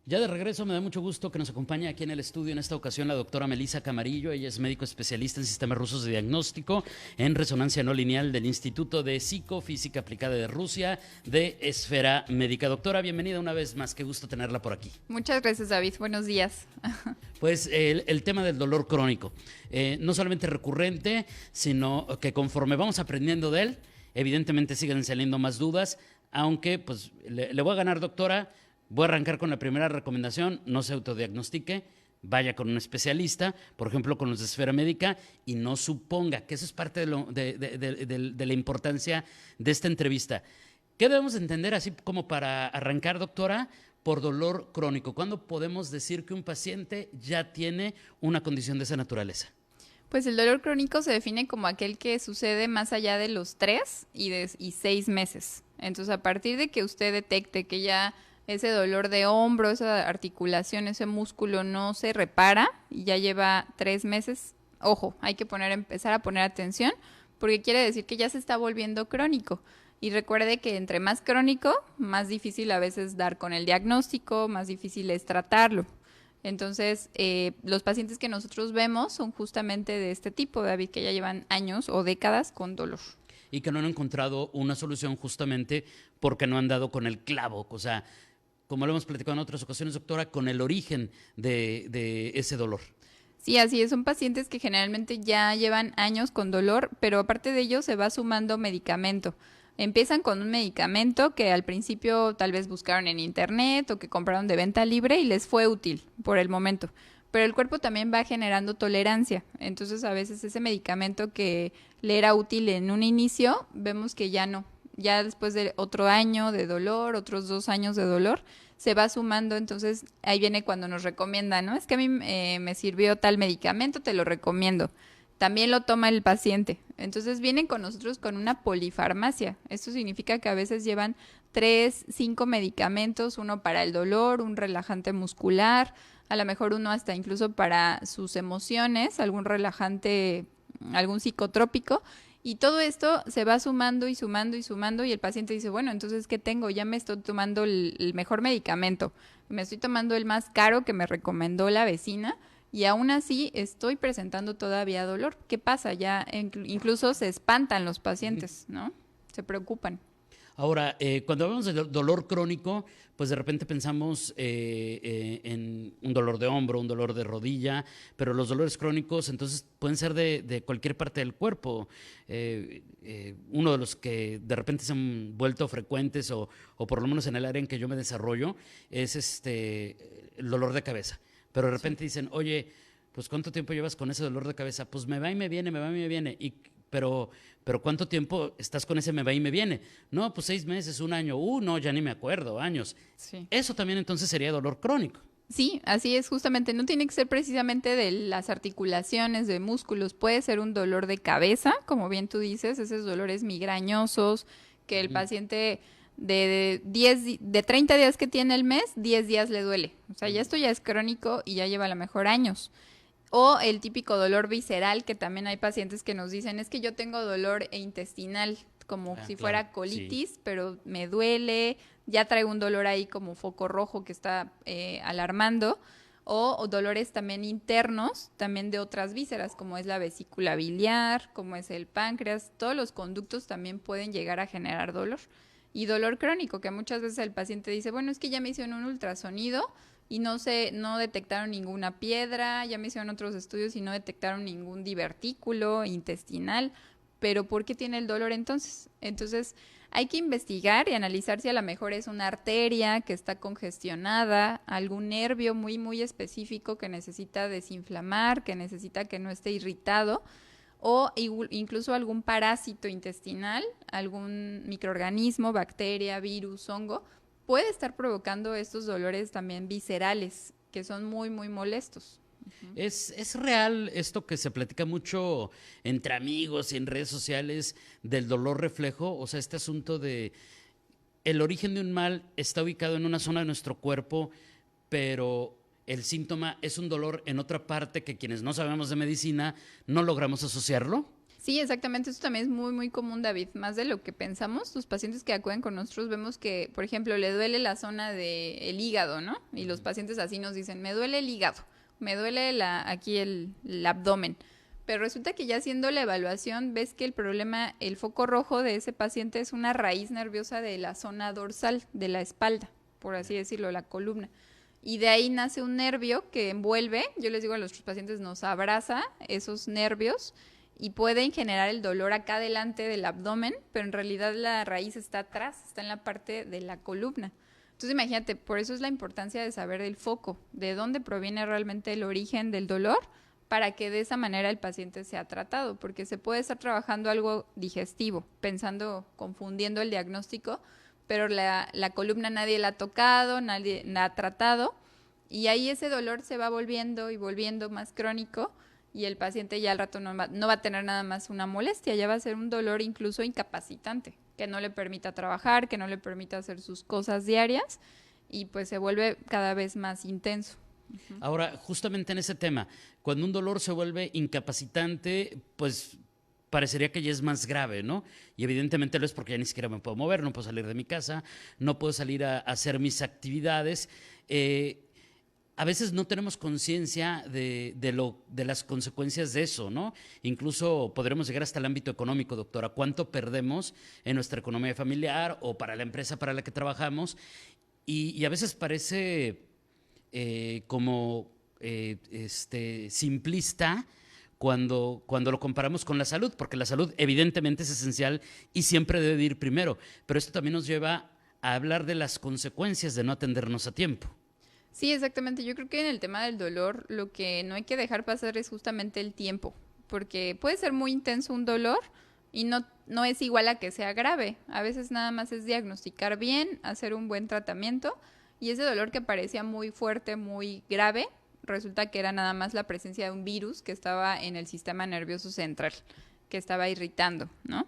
Ya de regreso, me da mucho gusto que nos acompañe aquí en el estudio en esta ocasión la doctora Melissa Camarillo. Ella es médico especialista en sistemas rusos de diagnóstico en resonancia no lineal del Instituto de Psicofísica Aplicada de Rusia de Esfera Médica. Doctora, bienvenida una vez más, qué gusto tenerla por aquí. Muchas gracias, David. Buenos días. Pues el tema del dolor crónico, no solamente recurrente, sino que conforme vamos aprendiendo de él, evidentemente siguen saliendo más dudas, aunque pues le voy a ganar, doctora. Voy a arrancar con la primera recomendación: no se autodiagnostique, vaya con un especialista, por ejemplo con los de Esfera Médica, y no suponga, que eso es parte de la importancia de esta entrevista. ¿Qué debemos entender, así como para arrancar, doctora, por dolor crónico? ¿Cuándo podemos decir que un paciente ya tiene una condición de esa naturaleza? Pues el dolor crónico se define como aquel que sucede más allá de los 3 y 6 meses. Entonces, a partir de que usted detecte que ya ese dolor de hombro, esa articulación, ese músculo no se repara y ya lleva 3 meses, ojo, hay que empezar a poner atención, porque quiere decir que ya se está volviendo crónico. Y recuerde que entre más crónico, más difícil a veces dar con el diagnóstico, más difícil es tratarlo. Entonces, los pacientes que nosotros vemos son justamente de este tipo, David, que ya llevan años o décadas con dolor. Y que no han encontrado una solución justamente porque no han dado con el clavo, o sea, como lo hemos platicado en otras ocasiones, doctora, con el origen de ese dolor. Sí, así es. Son pacientes que generalmente ya llevan años con dolor, pero aparte de ello se va sumando medicamento. Empiezan con un medicamento que al principio tal vez buscaron en internet o que compraron de venta libre y les fue útil por el momento. Pero el cuerpo también va generando tolerancia. Entonces a veces ese medicamento que le era útil en un inicio, vemos que ya no. Ya después de otro año de dolor, otros 2 años de dolor, se va sumando. Entonces ahí viene cuando nos recomiendan, ¿no? Es que a mí me sirvió tal medicamento, te lo recomiendo. También lo toma el paciente. Entonces vienen con nosotros con una polifarmacia. Esto significa que a veces llevan 3, 5 medicamentos, uno para el dolor, un relajante muscular, a lo mejor uno hasta incluso para sus emociones, algún relajante, algún psicotrópico. Y todo esto se va sumando y sumando y sumando y el paciente dice, bueno, entonces, ¿qué tengo? Ya me estoy tomando el mejor medicamento, me estoy tomando el más caro que me recomendó la vecina y aún así estoy presentando todavía dolor. ¿Qué pasa? Ya incluso se espantan los pacientes, ¿no? Se preocupan. Ahora, cuando hablamos de dolor crónico, pues de repente pensamos en un dolor de hombro, un dolor de rodilla, pero los dolores crónicos entonces pueden ser de cualquier parte del cuerpo. Uno de los que de repente se han vuelto frecuentes o por lo menos en el área en que yo me desarrollo es el dolor de cabeza. Pero de repente dicen, oye, pues ¿cuánto tiempo llevas con ese dolor de cabeza? Pues me va y me viene, me va y me viene. Pero ¿cuánto tiempo estás con ese me va y me viene? No, pues 6 meses, un año. No, ya ni me acuerdo, años. Sí. Eso también entonces sería dolor crónico. Sí, así es, justamente. No tiene que ser precisamente de las articulaciones, de músculos. Puede ser un dolor de cabeza, como bien tú dices, esos dolores migrañosos que el paciente de 30 días que tiene el mes, 10 días le duele. O sea, ya esto ya es crónico y ya lleva a lo mejor años. O el típico dolor visceral, que también hay pacientes que nos dicen, es que yo tengo dolor intestinal, como si Claro, fuera sí. colitis, pero me duele, ya traigo un dolor ahí como foco rojo que está alarmando. O dolores también internos, también de otras vísceras, como es la vesícula biliar, como es el páncreas. Todos los conductos también pueden llegar a generar dolor. Y dolor crónico, que muchas veces el paciente dice, bueno, es que ya me hicieron un ultrasonido y no detectaron ninguna piedra, ya me hicieron otros estudios y no detectaron ningún divertículo intestinal, pero ¿por qué tiene el dolor entonces? Entonces hay que investigar y analizar si a lo mejor es una arteria que está congestionada, algún nervio muy, muy específico que necesita desinflamar, que necesita que no esté irritado, o incluso algún parásito intestinal, algún microorganismo, bacteria, virus, hongo, puede estar provocando estos dolores también viscerales, que son muy, muy molestos. ¿Es real esto que se platica mucho entre amigos y en redes sociales del dolor reflejo? O sea, este asunto de el origen de un mal está ubicado en una zona de nuestro cuerpo, pero el síntoma es un dolor en otra parte que quienes no sabemos de medicina no logramos asociarlo. Sí, exactamente. Eso también es muy, muy común, David. Más de lo que pensamos, los pacientes que acuden con nosotros vemos que, por ejemplo, le duele la zona del hígado, ¿no? Y los pacientes así nos dicen, me duele el hígado, me duele aquí el abdomen. Pero resulta que ya haciendo la evaluación ves que el problema, el foco rojo de ese paciente es una raíz nerviosa de la zona dorsal, de la espalda, por así decirlo, la columna. Y de ahí nace un nervio que envuelve, yo les digo a nuestros pacientes, nos abraza esos nervios y pueden generar el dolor acá delante del abdomen, pero en realidad la raíz está atrás, está en la parte de la columna. Entonces imagínate, por eso es la importancia de saber el foco, de dónde proviene realmente el origen del dolor, para que de esa manera el paciente sea tratado, porque se puede estar trabajando algo digestivo, pensando, confundiendo el diagnóstico, pero la columna nadie la ha tocado, nadie la ha tratado, y ahí ese dolor se va volviendo y volviendo más crónico, y el paciente ya al rato no va a tener nada más una molestia, ya va a ser un dolor incluso incapacitante, que no le permita trabajar, que no le permita hacer sus cosas diarias, y pues se vuelve cada vez más intenso. Ahora, justamente en ese tema, cuando un dolor se vuelve incapacitante, pues parecería que ya es más grave, ¿no? Y evidentemente lo es porque ya ni siquiera me puedo mover, no puedo salir de mi casa, no puedo salir a hacer mis actividades. A veces no tenemos conciencia de las consecuencias de eso, ¿no? Incluso podremos llegar hasta el ámbito económico, doctora. ¿Cuánto perdemos en nuestra economía familiar o para la empresa para la que trabajamos? Y a veces parece como simplista cuando lo comparamos con la salud, porque la salud evidentemente es esencial y siempre debe ir primero, pero esto también nos lleva a hablar de las consecuencias de no atendernos a tiempo. Sí, exactamente. Yo creo que en el tema del dolor lo que no hay que dejar pasar es justamente el tiempo, porque puede ser muy intenso un dolor y no es igual a que sea grave. A veces nada más es diagnosticar bien, hacer un buen tratamiento y ese dolor que parecía muy fuerte, muy grave, resulta que era nada más la presencia de un virus que estaba en el sistema nervioso central, que estaba irritando, ¿no?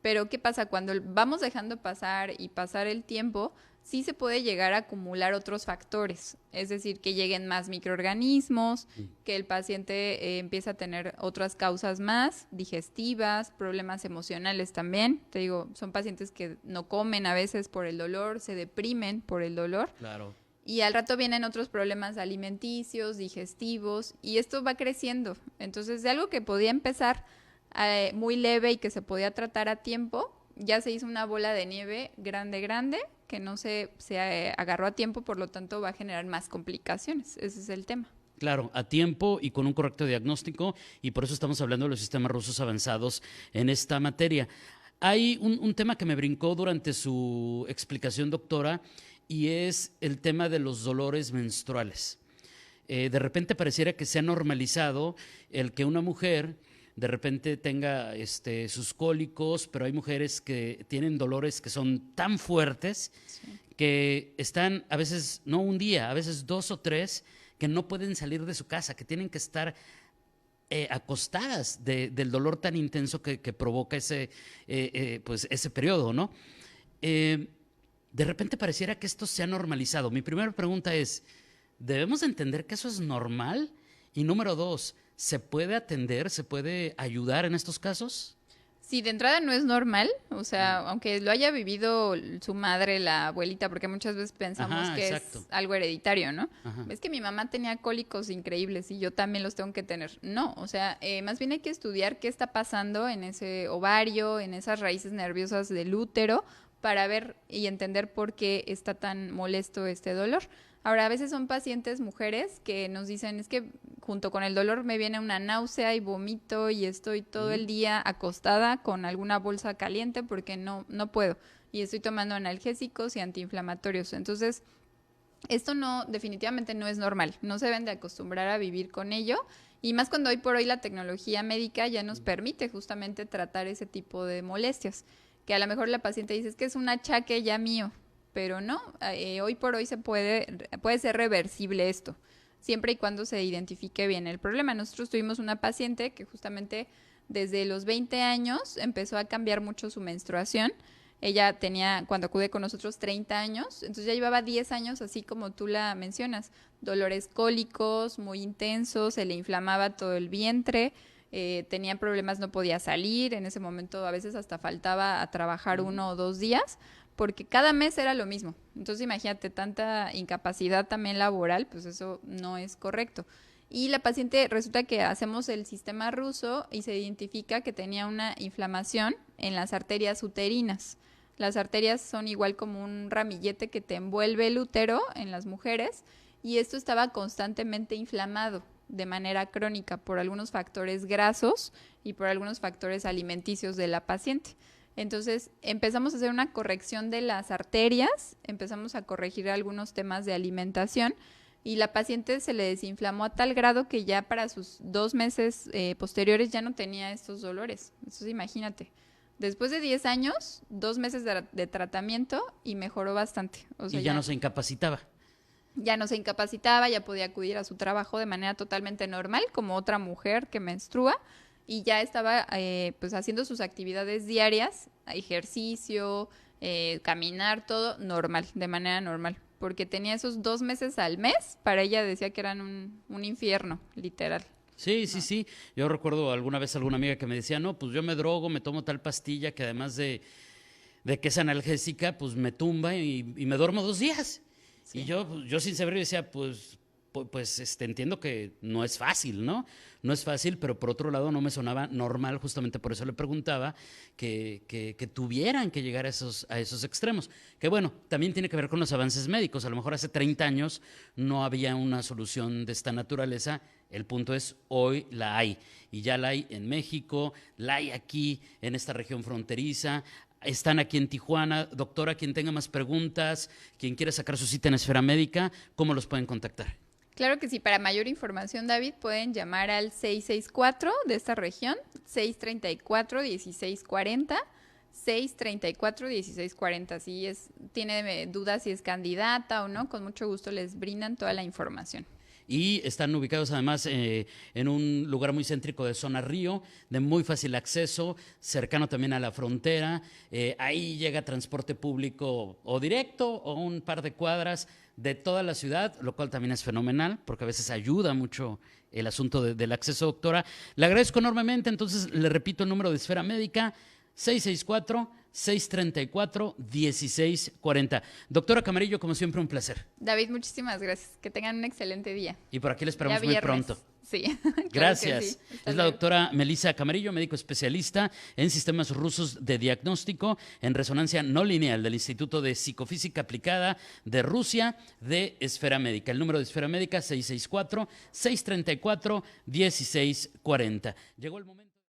Pero ¿qué pasa? Cuando vamos dejando pasar y pasar el tiempo, sí se puede llegar a acumular otros factores, es decir, que lleguen más microorganismos, que el paciente empiece a tener otras causas más digestivas, problemas emocionales también. Te digo, son pacientes que no comen a veces por el dolor, se deprimen por el dolor. Claro. Y al rato vienen otros problemas alimenticios, digestivos, y esto va creciendo. Entonces, de algo que podía empezar muy leve y que se podía tratar a tiempo, ya se hizo una bola de nieve grande, grande, que no se agarró a tiempo, por lo tanto va a generar más complicaciones. Ese es el tema. Claro, a tiempo y con un correcto diagnóstico, y por eso estamos hablando de los sistemas rusos avanzados en esta materia. Hay un tema que me brincó durante su explicación, doctora, y es el tema de los dolores menstruales. De repente pareciera que se ha normalizado el que una mujer de repente tenga sus cólicos, pero hay mujeres que tienen dolores que son tan fuertes que están a veces, no un día, a veces 2 o 3, que no pueden salir de su casa, que tienen que estar acostadas del dolor tan intenso que provoca pues ese periodo, ¿no? De repente pareciera que esto se ha normalizado. Mi primera pregunta es, ¿debemos entender que eso es normal? Y número 2, ¿se puede atender, se puede ayudar en estos casos? Sí, de entrada no es normal, o sea, aunque lo haya vivido su madre, la abuelita, porque muchas veces pensamos que exacto. es algo hereditario, ¿no? Ajá. Es que mi mamá tenía cólicos increíbles y yo también los tengo que tener. No, o sea, más bien hay que estudiar qué está pasando en ese ovario, en esas raíces nerviosas del útero, para ver y entender por qué está tan molesto este dolor. Ahora, a veces son pacientes mujeres que nos dicen, es que junto con el dolor me viene una náusea y vomito y estoy todo el día acostada con alguna bolsa caliente porque no puedo. Y estoy tomando analgésicos y antiinflamatorios. Entonces, esto definitivamente no es normal. No se deben de acostumbrar a vivir con ello. Y más cuando hoy por hoy la tecnología médica ya nos permite justamente tratar ese tipo de molestias. Que a lo mejor la paciente dice, es que es un achaque ya mío. Pero no, hoy por hoy puede ser reversible esto, siempre y cuando se identifique bien el problema. Nosotros tuvimos una paciente que justamente desde los 20 años empezó a cambiar mucho su menstruación. Ella tenía, cuando acude con nosotros, 30 años, entonces ya llevaba 10 años, así como tú la mencionas, dolores cólicos muy intensos, se le inflamaba todo el vientre, tenía problemas, no podía salir, en ese momento a veces hasta faltaba a trabajar 1 o 2 días, porque cada mes era lo mismo. Entonces imagínate, tanta incapacidad también laboral, pues eso no es correcto. Y la paciente, resulta que hacemos el sistema ruso y se identifica que tenía una inflamación en las arterias uterinas. Las arterias son igual como un ramillete que te envuelve el útero en las mujeres, y esto estaba constantemente inflamado de manera crónica por algunos factores grasos y por algunos factores alimenticios de la paciente. Entonces empezamos a hacer una corrección de las arterias, empezamos a corregir algunos temas de alimentación, y la paciente se le desinflamó a tal grado que ya para sus 2 meses posteriores ya no tenía estos dolores. Entonces imagínate, después de 10 años, 2 meses de tratamiento y mejoró bastante. O sea, Y ya no se incapacitaba. ya no se incapacitaba, ya podía acudir a su trabajo de manera totalmente normal, como otra mujer que menstrua, y ya estaba pues haciendo sus actividades diarias, ejercicio, caminar, todo normal, de manera normal, porque tenía esos 2 meses al mes, para ella decía que eran un infierno, literal. Sí, sí, sí. Yo recuerdo alguna vez alguna amiga que me decía, no, pues yo me drogo, me tomo tal pastilla que además de que es analgésica, pues me tumba y me duermo 2 días. Sí. Y yo sin saber decía, entiendo que no es fácil, ¿no? No es fácil, pero por otro lado no me sonaba normal, justamente por eso le preguntaba que tuvieran que llegar a esos extremos. Que bueno, también tiene que ver con los avances médicos. A lo mejor hace 30 años no había una solución de esta naturaleza. El punto es, hoy la hay. Y ya la hay en México, la hay aquí, en esta región fronteriza. Están aquí en Tijuana. Doctora, quien tenga más preguntas, quien quiera sacar su cita en Esfera Médica, ¿cómo los pueden contactar? Claro que sí, para mayor información, David, pueden llamar al 664 de esta región, 634-1640, 634-1640. Si tiene dudas si es candidata o no, con mucho gusto les brindan toda la información. Y están ubicados además en un lugar muy céntrico de Zona Río, de muy fácil acceso, cercano también a la frontera. Ahí llega transporte público o directo o un par de cuadras de toda la ciudad, lo cual también es fenomenal porque a veces ayuda mucho el asunto del acceso, doctora. Le agradezco enormemente, entonces le repito el número de Esfera Médica, 664-634-1640. Doctora Camarillo, como siempre, un placer. David, muchísimas gracias. Que tengan un excelente día. Y por aquí le esperamos Ya muy viernes. pronto. Sí. Gracias. Claro que sí. Hasta Es la luego. doctora Melissa Camarillo, médico especialista en sistemas rusos de diagnóstico en resonancia no lineal del Instituto de Psicofísica Aplicada de Rusia de Esfera Médica. El número de Esfera Médica 664-634-1640. Llegó el momento.